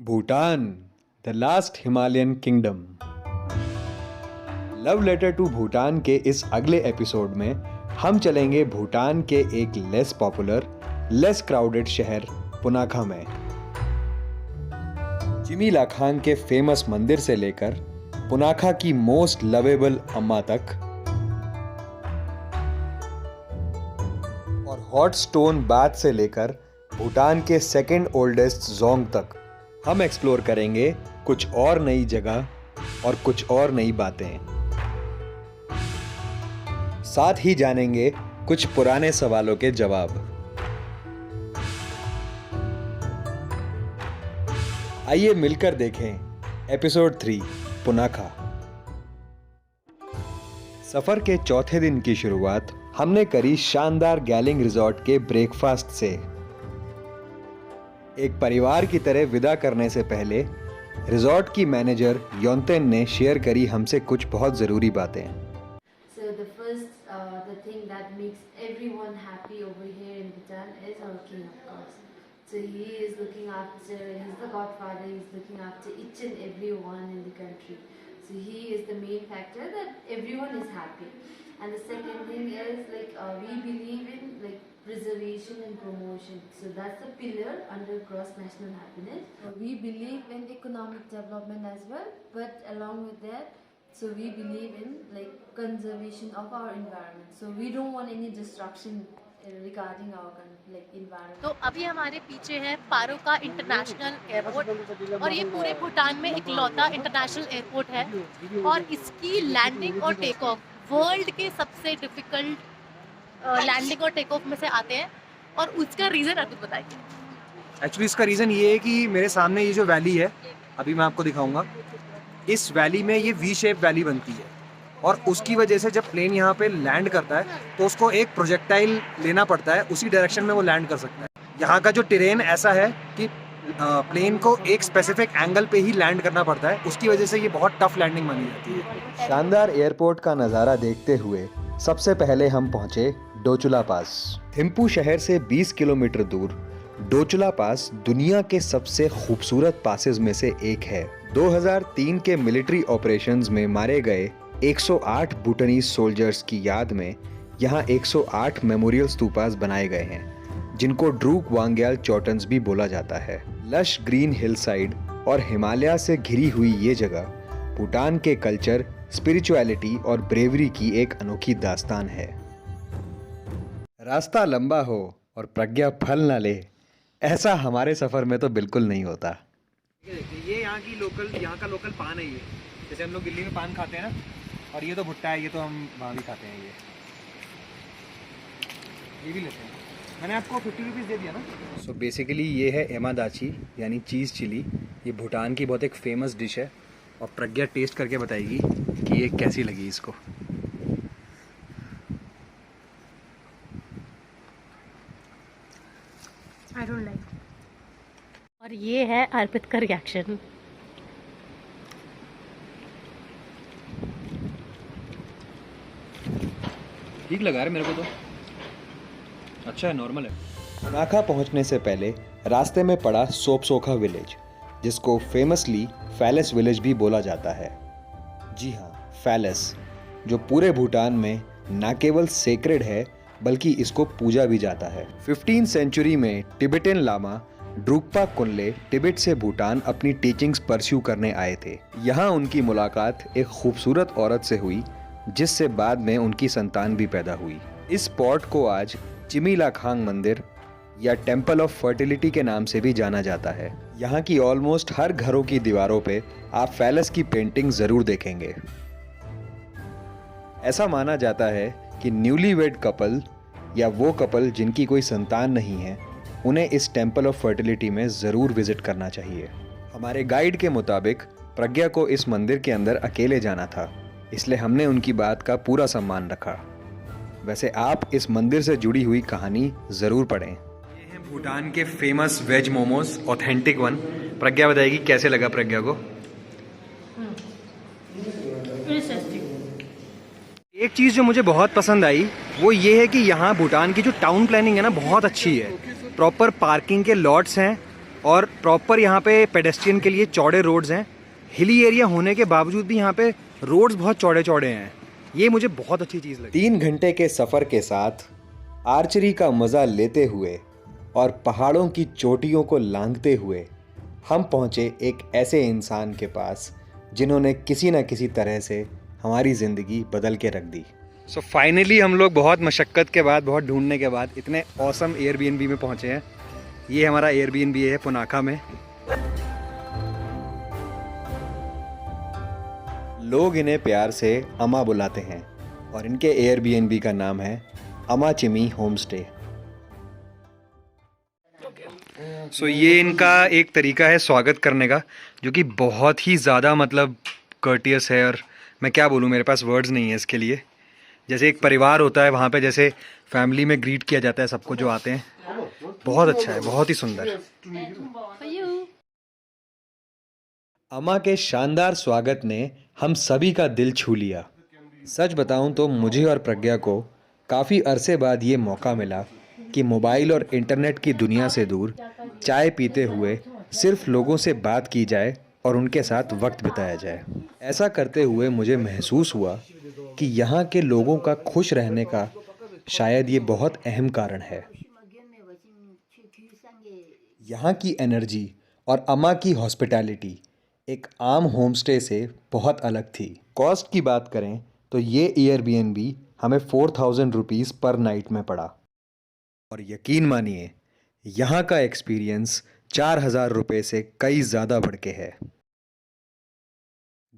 Bhutan, the last Himalayan kingdom. Love letter to Bhutan के इस अगले एपिसोड में हम चलेंगे भूटान के एक लेस पॉपुलर, लेस क्राउडेड शहर पुनाखा में। जिमी लाखांग के फेमस मंदिर से लेकर पुनाखा की मोस्ट लवेबल अम्मा तक और हॉट स्टोन बाथ से लेकर भूटान के सेकेंड ओल्डेस्ट जोंग तक हम एक्सप्लोर करेंगे कुछ और नई जगह और कुछ और नई बातें। साथ ही जानेंगे कुछ पुराने सवालों के जवाब। आइए मिलकर देखें एपिसोड 3 पुनाखा। सफर के चौथे दिन की शुरुआत हमने करी शानदार गैलिंग रिजॉर्ट के ब्रेकफास्ट से। एक परिवार की तरह विदा करने से पहले रिजॉर्ट की मैनेजर योंतेन ने शेयर करी हमसे कुछ बहुत ज़रूरी बातें। So the thing that makes everyone happy over here in Bhutan is our king, of course. So he is looking after, he's the godfather, he's looking after each and everyone in the country. So he is the main factor that everyone is happy. And the second thing is we believe in preservation and promotion. So that's the pillar under gross national happiness. We believe in economic development as well, but along with that, so we believe in conservation of our environment. So we don't want any destruction regarding our environment. तो अभी हमारे पीछे है पारो का international airport और ये पूरे भूटान में इकलौता इंटरनेशनल एयरपोर्ट है और इसकी लैंडिंग और टेक ऑफ वर्ल्ड के सबसे डिफिकल्ट लैंडिंग और टेक ऑफ में से आते हैं। और उसका रीज़न अर्पित बताइए। एक्चुअली इसका रीज़न ये है कि मेरे सामने ये जो वैली है अभी मैं आपको दिखाऊंगा, इस वैली में ये वी शेप वैली बनती है और उसकी वजह से जब प्लेन यहाँ पे लैंड करता है तो उसको एक प्रोजेक्टाइल लेना पड़ता है, उसी डायरेक्शन में वो लैंड कर सकता है। यहाँ का जो टेरेन ऐसा है कि प्लेन को एक स्पेसिफिक एंगल पे ही लैंड करना पड़ता है, उसकी वजह से ये बहुत टफ लैंडिंग मानी जाती है। शानदार एयरपोर्ट का नज़ारा देखते हुए सबसे पहले हम पहुंचे डोचुला पास। थिम्पू शहर से 20 किलोमीटर दूर डोचुला पास दुनिया के सबसे खूबसूरत पासेस में से एक है। 2003 के मिलिट्री ऑपरेशंस में मारे गए 108 भूटानीज सोल्जर्स की याद में यहाँ 108 मेमोरियल स्तूपास बनाए गए हैं, जिनको ड्रूक वांग्याल चौटन्स भी बोला जाता है। लश ग्रीन हिलसाइड और हिमालय से घिरी हुई ये जगह भूटान के कल्चर, स्पिरिचुअलिटी और ब्रेवरी की एक अनोखी दास्तान है। रास्ता लंबा हो और प्रज्ञा फल ना ले, ऐसा हमारे सफर में तो बिल्कुल नहीं होता। ये यहाँ का लोकल पान है। ये जैसे हम लोग दिल्ली में पान खाते हैं ना, और ये तो भुट्टा है, ये तो हम वहाँ भी खाते हैं। ये भी लेते हैं। मैंने आपको 50 रुपीज़ दे दिया ना। सो बेसिकली ये है एमादाची यानी चीज़ चिली। ये भूटान की बहुत एक फेमस डिश है और प्रज्ञा टेस्ट करके बताएगी कि ये कैसी लगी इसको। I don't like. और ये है अर्पित का रिएक्शन। ठीक लगा रहा मेरे को तो, अच्छा है, नॉर्मल है। पुनाखा पहुंचने से पहले रास्ते में पड़ा सोपसोखा विलेज, जिसको फेमसली फैलेस विलेज भी बोला जाता है। जी हाँ, फैलेस, जो पूरे भूटान में न केवल सेक्रेड है बल्कि इसको पूजा भी जाता है। 15वीं सेंचुरी में टिबेटन लामा ड्रूकपा कुनले टिबेट से भूटान अपनी टीचिंग्स परस्यू करने आए थे। यहाँ उनकी मुलाकात एक खूबसूरत औरत से हुई, जिससे बाद में उनकी संतान भी पैदा हुई। इस स्पॉट को आज जिमी लाखांग मंदिर या टेम्पल ऑफ फर्टिलिटी के नाम से भी जाना जाता है। यहाँ की ऑलमोस्ट हर घरों की दीवारों पे आप फैलस की पेंटिंग जरूर देखेंगे। ऐसा माना जाता है कि न्यूली वेड कपल या वो कपल जिनकी कोई संतान नहीं है, उन्हें इस टेम्पल ऑफ फर्टिलिटी में ज़रूर विजिट करना चाहिए। हमारे गाइड के मुताबिक प्रज्ञा को इस मंदिर के अंदर अकेले जाना था, इसलिए हमने उनकी बात का पूरा सम्मान रखा। वैसे आप इस मंदिर से जुड़ी हुई कहानी ज़रूर पढ़ें। ये हैं भूटान के famous veg momos, authentic one. Pragya बताएगी कैसे लगा प्रज्ञा को। एक चीज़ जो मुझे बहुत पसंद आई वो ये है कि यहाँ भूटान की जो टाउन प्लानिंग है ना, बहुत अच्छी है। प्रॉपर पार्किंग के लॉट्स हैं, और प्रॉपर यहाँ पे पेडेस्ट्रियन के लिए चौड़े रोड्स हैं। हिली एरिया होने के बावजूद भी यहाँ पे रोड्स बहुत चौड़े चौड़े हैं। ये मुझे बहुत अच्छी चीज़ लगी। 3 घंटे के सफ़र के साथ आर्चरी का मज़ा लेते हुए और पहाड़ों की चोटियों को लांघते हुए हम पहुँचे एक ऐसे इंसान के पास जिन्होंने किसी न किसी तरह से हमारी ज़िंदगी बदल के रख दी। सो फाइनली हम लोग बहुत मशक्क़त के बाद, बहुत ढूंढने के बाद इतने ऑसम एयरबीएनबी में पहुँचे हैं। ये हमारा एयरबीएनबी है पुनाखा में। लोग इन्हें प्यार से अमा बुलाते हैं और इनके एयरबीएनबी का नाम है अमाचिमी होम स्टे। सो ये इनका एक तरीका है स्वागत करने का, जो कि बहुत ही ज़्यादा मतलब कर्टियस है, और मैं क्या बोलूँ, मेरे पास वर्ड्स नहीं है इसके लिए। जैसे एक परिवार होता है वहाँ पे, जैसे फैमिली में ग्रीट किया जाता है सबको जो आते हैं। बहुत अच्छा है, बहुत ही सुंदर। अमा के शानदार स्वागत ने हम सभी का दिल छू लिया। सच बताऊं तो मुझे और प्रज्ञा को काफ़ी अरसे बाद ये मौका मिला कि मोबाइल और इंटरनेट की दुनिया से दूर चाय पीते हुए सिर्फ लोगों से बात की जाए और उनके साथ वक्त बिताया जाए। ऐसा करते हुए मुझे महसूस हुआ कि यहाँ के लोगों का खुश रहने का शायद ये बहुत अहम कारण है। यहाँ की एनर्जी और अमा की हॉस्पिटैलिटी एक आम होमस्टे से बहुत अलग थी। कॉस्ट की बात करें तो ये एयरबीएनबी हमें 4000 रुपीज़ पर नाइट में पड़ा, और यकीन मानिए यहाँ का एक्सपीरियंस 4000 रुपये से कई ज़्यादा बढ़ के है।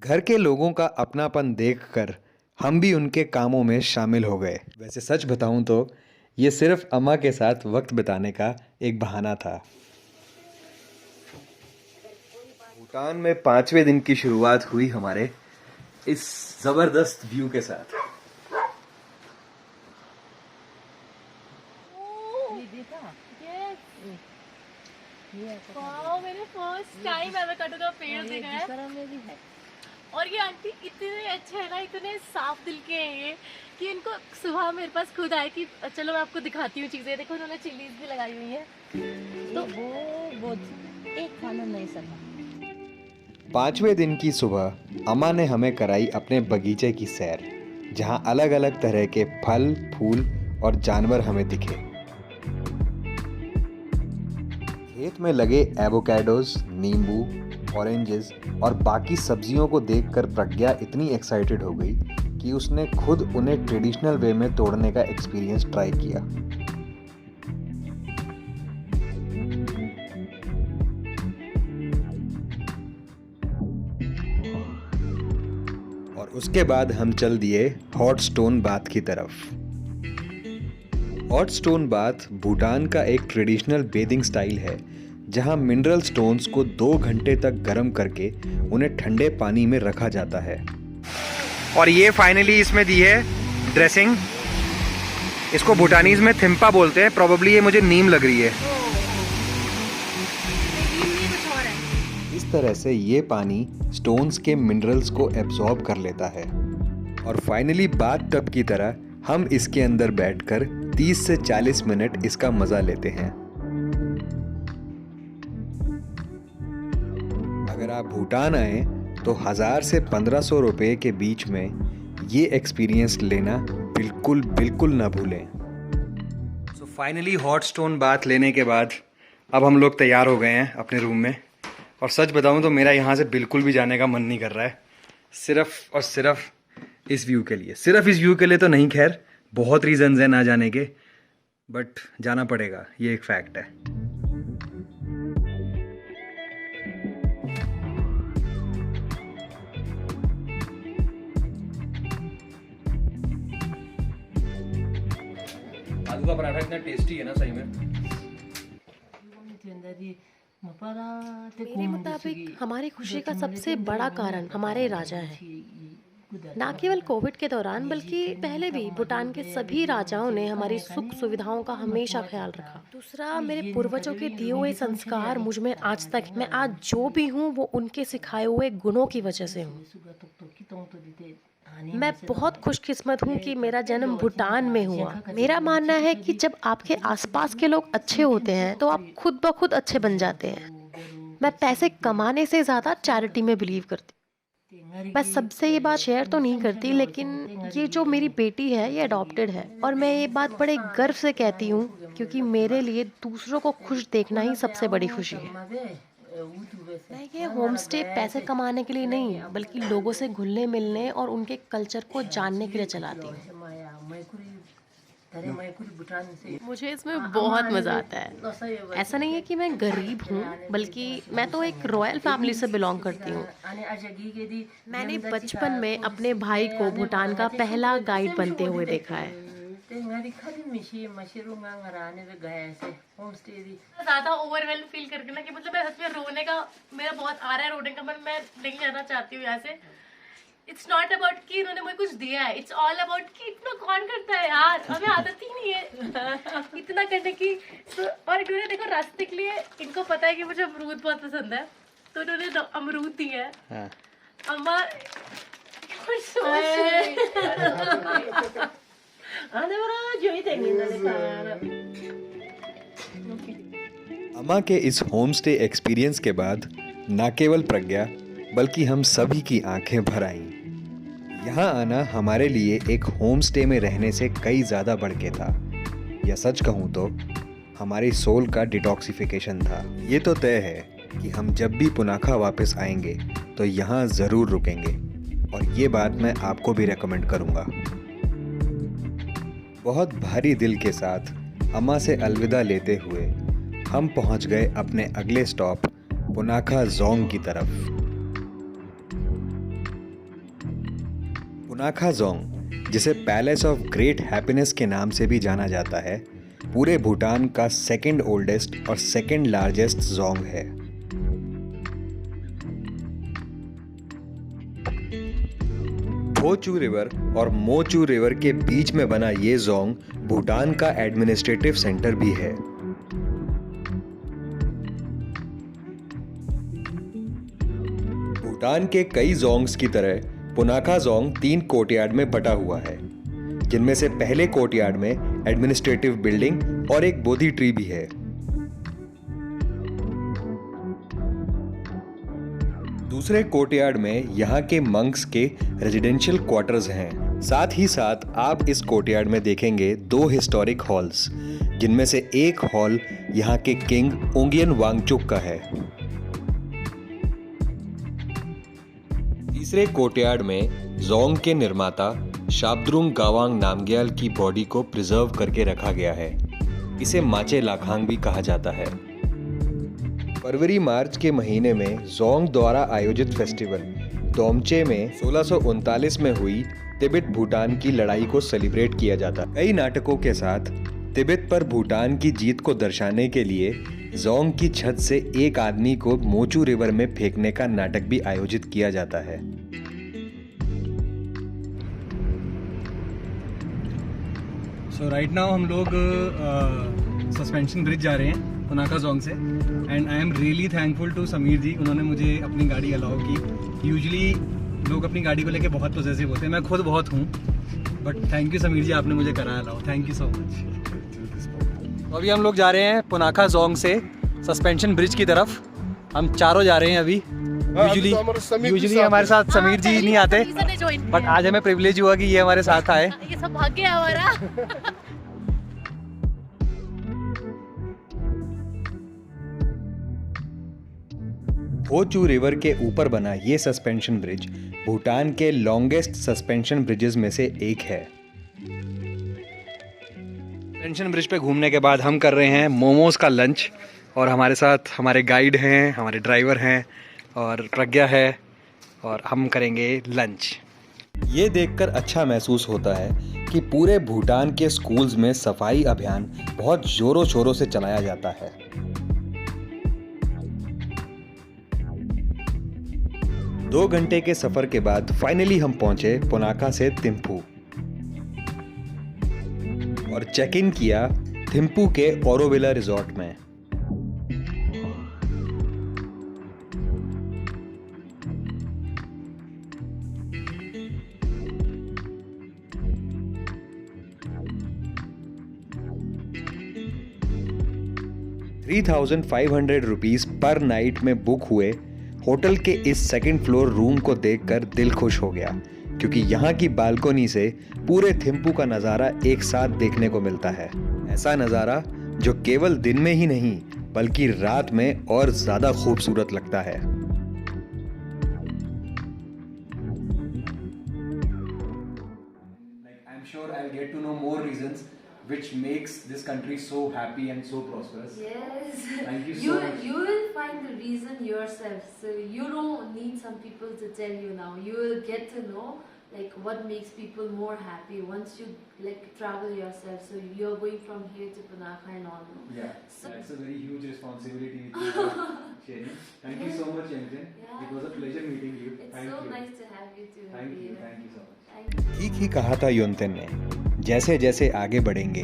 घर के लोगों का अपनापन देखकर हम भी उनके कामों में शामिल हो गए। वैसे सच बताऊं तो ये सिर्फ अमा के साथ वक्त बिताने का एक बहाना था। भूटान में 5वें दिन की शुरुआत हुई हमारे इस जबरदस्त व्यू के साथ। वाओ, मैंने फर्स्ट टाइम एवोकाडो का पेड़ देखा है। और ये आंटी इतने अच्छे हैं ना, इतने साफ दिल के हैं ये, कि इनको सुबह मेरे पास खुद आए कि चलो मैं आपको दिखाती हूँ चीजें। देखो उन्होंने चिलीज भी लगाई हुई है। तो वो एक खाना नहीं सका। 5वें दिन की सुबह अमा ने हमें कराई अपने बगीचे की सैर, जहां अलग अलग तरह के फल, फूल और जानवर हमें दिखे। खेत में लगे एवोकाडोज, नींबू, ऑरेंजेस और बाकी सब्जियों को देखकर प्रज्ञा इतनी एक्साइटेड हो गई कि उसने खुद उन्हें ट्रेडिशनल वे में तोड़ने का एक्सपीरियंस ट्राई किया। और उसके बाद हम चल दिए हॉट स्टोन बाथ की तरफ। हॉट स्टोन बाथ भूटान का एक ट्रेडिशनल बेदिंग स्टाइल है, जहां मिनरल स्टोन्स को 2 घंटे तक गर्म करके उन्हें ठंडे पानी में रखा जाता है। और ये फाइनली इसमें दी है ड्रेसिंग। इसको भूटानीज में थिम्पा बोलते हैं। प्रोबेबली ये मुझे नीम लग रही है। इस तरह से ये पानी स्टोन्स के मिनरल्स को एब्जॉर्ब कर लेता है। और फाइनली बाथ टब की तरह हम इसके अंदर बैठकर 30 से 40 मिनट इसका मज़ा लेते हैं। अगर आप भूटान आए तो 1000 से 1500 रुपये के बीच में ये एक्सपीरियंस लेना बिल्कुल बिल्कुल ना भूलें। So finally hot stone bath लेने के बाद अब हम लोग तैयार हो गए हैं अपने रूम में। और सच बताऊं तो मेरा यहाँ से बिल्कुल भी जाने का मन नहीं कर रहा है, सिर्फ और सिर्फ इस व्यू के लिए। सिर्फ इस व्यू के लिए तो नहीं, खैर बहुत रीजंस हैं ना जाने के, बट जाना पड़ेगा, ये एक फैक्ट है। आलू का पराठा इतना टेस्टी है ना सही में। मेरे मुताबिक हमारी खुशी का सबसे बड़ा कारण हमारे राजा हैं। न केवल कोविड के दौरान बल्कि पहले भी भूटान के सभी राजाओं ने हमारी सुख सुविधाओं का हमेशा ख्याल रखा। दूसरा, मेरे पूर्वजों के दिए हुए संस्कार मुझ में आज तक, मैं आज जो भी हूँ वो उनके सिखाए हुए गुणों की वजह से हूँ। मैं बहुत खुशकिस्मत हूँ कि मेरा जन्म भूटान में हुआ। मेरा मानना है कि जब आपके आसपास के लोग अच्छे होते हैं तो आप खुद ब खुद अच्छे बन जाते हैं। मैं पैसे कमाने से ज़्यादा चैरिटी में बिलीव करती हूँ। मैं सबसे ये बात शेयर तो नहीं करती, लेकिन ये जो मेरी बेटी है ये अडॉप्टेड है, और मैं ये बात बड़े गर्व से कहती हूँ क्योंकि मेरे लिए दूसरों को खुश देखना ही सबसे बड़ी खुशी है। मैं ये होम स्टे पैसे कमाने के लिए नहीं, बल्कि लोगों से घुलने मिलने और उनके कल्चर को जानने के लिए चलाती हूँ। मुझे इसमें बहुत मज़ा आता है। ऐसा नहीं है कि मैं गरीब हूँ, बल्कि मैं तो एक रॉयल फैमिली से बिलोंग करती हूँ। मैंने बचपन में अपने भाई को भूटान का पहला गाइड बनते हुए देखा है। ज़्यादा ओवरवेल्म फील करके ना कि मतलब मैं सच में रोने का मेरा बहुत आ रहा है, रोने का मन, मैं नहीं जाना चाहती हूँ यहाँ से। इट्स नॉट अबाउट कि इन्होंने मुझे कुछ दिया है, इट्स ऑल अबाउट कि इतना कौन करता है यार, हमें आदत ही नहीं है इतना करने की। और इन्होंने देखो रास्ते के लिए, इनको पता है कि मुझे अमरूद बहुत पसंद है, तो इन्होंने अमरूद दिए है। अम्मा अम्मा के इस होम स्टे एक्सपीरियंस के बाद न केवल प्रज्ञा बल्कि हम सभी की आंखें भर आईं। यहाँ आना हमारे लिए एक होम स्टे में रहने से कई ज़्यादा बढ़ के था, या सच कहूँ तो हमारी सोल का डिटॉक्सिफिकेशन था। ये तो तय है कि हम जब भी पुनाखा वापस आएंगे तो यहाँ ज़रूर रुकेंगे, और ये बात मैं आपको भी रेकमेंड करूँगा। बहुत भारी दिल के साथ अम्मा से अलविदा लेते हुए हम पहुँच गए अपने अगले स्टॉप पुनाखा जोंग की तरफ। पुनाखा जोंग, जिसे पैलेस ऑफ ग्रेट हैप्पीनेस के नाम से भी जाना जाता है, पूरे भूटान का सेकंड ओल्डेस्ट और सेकंड लार्जेस्ट जोंग है। भोचू रिवर और मोचू रिवर के बीच में बना ये जोंग भूटान का एडमिनिस्ट्रेटिव सेंटर भी है। भूटान के कई जोंग्स की तरह पुनाखा जोंग 3 कोर्टयार्ड में बटा हुआ है, जिनमें से पहले कोर्टयार्ड में एडमिनिस्ट्रेटिव बिल्डिंग और एक बोधि ट्री भी है। दूसरे कोर्टयार्ड में यहाँ के मंक्स के रेजिडेंशियल क्वार्टर्स हैं। साथ ही साथ आप इस कोर्टयार्ड में देखेंगे 2 हिस्टोरिक हॉल्स, जिनमें से एक हॉल यहाँ के किंग ओंगियन वांगचुक का है। तीसरे कोर्टयार्ड में जोंग के निर्माता शाब्द्रुंग गावांग नामग्याल की बॉडी को प्रिजर्व करके रखा गया है। इसे माचे लाखांग भी कहा जाता है। फरवरी मार्च के महीने में जोंग द्वारा आयोजित फेस्टिवल दोमचे में 1639 में हुई तिब्बत भूटान की लड़ाई को सेलिब्रेट किया जाता है। कई नाटकों के साथ तिब्बत पर भूटान की जीत को दर्शाने के लिए जोंग की छत से एक आदमी को मोचू रिवर में फेंकने का नाटक भी आयोजित किया जाता है। सो राइट नाउ हम लोग सस्पेंशन ब्रिज जा रहे हैं पुनाखा जोंग से, and I am really thankful to Sameer ji, उन्होंने मुझे अपनी गाड़ी अलाउ की। यूजुअली लोग अपनी गाड़ी को लेके बहुत पॉसेसिव होते हैं, मैं खुद बहुत हूँ, बट थैंक यू समीर जी, आपने मुझे कराया allow, thank you so much. अभी हम लोग जा रहे हैं पुनाखा जोंग से सस्पेंशन ब्रिज की तरफ। हम चारों जा रहे हैं अभी। यूजुअली हमारे साथ समीर जी नहीं आते, बट आज हमें प्रिविलेज हुआ कि ये हमारे साथ आए। ये सब भाग्य है हमारा। भोचू रिवर के ऊपर बना ये सस्पेंशन ब्रिज भूटान के लॉन्गेस्ट सस्पेंशन ब्रिजेस में से एक है। सस्पेंशन ब्रिज पे घूमने के बाद हम कर रहे हैं मोमोज का लंच, और हमारे साथ हमारे गाइड हैं, हमारे ड्राइवर हैं और प्रज्ञा है, और हम करेंगे लंच। ये देखकर अच्छा महसूस होता है कि पूरे भूटान के स्कूल्स में सफाई अभियान बहुत जोरों शोरों से चलाया जाता है। 2 घंटे के सफर के बाद फाइनली हम पहुंचे पुनाखा से थिम्पू और चेक इन किया थिम्पू के ऑरोविला रिजॉर्ट में। 3,500 रुपीस पर नाइट में बुक हुए होटल के इस सेकंड फ्लोर रूम को देखकर दिल खुश हो गया, क्योंकि यहाँ की बालकोनी से पूरे थिम्पू का नज़ारा एक साथ देखने को मिलता है। ऐसा नज़ारा जो केवल दिन में ही नहीं बल्कि रात में और ज़्यादा खूबसूरत लगता है। I'm sure I'll get to know more reasons which makes this country so happy and so prosperous. Yes. Thank you so much. You will find the reason yourself. So you don't need some people to tell you now. You will get to know like what makes people more happy once you like travel yourself. So you're going from here to Punakha and all. No? Yeah, So- that's a very huge responsibility which you are sharing. Thank you so much, Yanjin. Yeah. It was a pleasure meeting you. It's Thank so you. nice to have you too. Thank you. here. Thank you so much. Thank you. ठीक ही कहा था योंतन ने, जैसे जैसे आगे बढ़ेंगे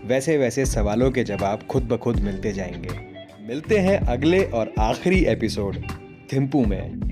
वैसे वैसे सवालों के जवाब खुद ब खुद मिलते जाएंगे। मिलते हैं अगले और आखिरी एपिसोड थिम्पू में।